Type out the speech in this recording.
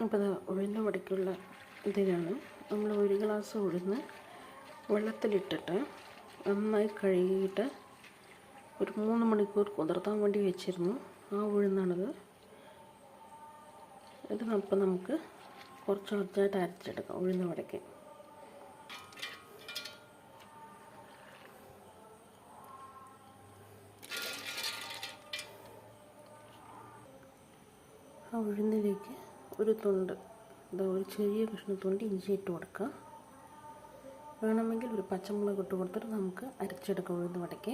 അപ്പോൾ അത് ഉഴുന്ന വടയ്ക്കുള്ള ഇതിനാണ് നമ്മൾ 1 ഗ്ലാസ് ഉഴുന്ന് വെള്ളത്തിലിട്ടിട്ട് നന്നായി കഴുകിയിട്ട് ഒരു 3 മണിക്കൂർ കുതിർത്താൻ വേണ്ടി വെച്ചിരുന്നു. ആ ഉഴുന്നാണിത്. ഇതിനൊപ്പം നമുക്ക് കുറച്ച് കുറച്ചായിട്ട് അരച്ചെടുക്കാം ഉഴുന്ന വടയ്ക്ക്. ആ ഉഴുന്നിലേക്ക് ഒരു ചെറിയ കഷ്ണത്തുണ്ട് ഇഞ്ചി ഇട്ട് കൊടുക്കുക. വേണമെങ്കിൽ ഒരു പച്ചമുളക് ഇട്ട് കൊടുത്തിട്ട് നമുക്ക് അരച്ചെടുക്കാം ഉഴുന്ന് വടയ്ക്ക്.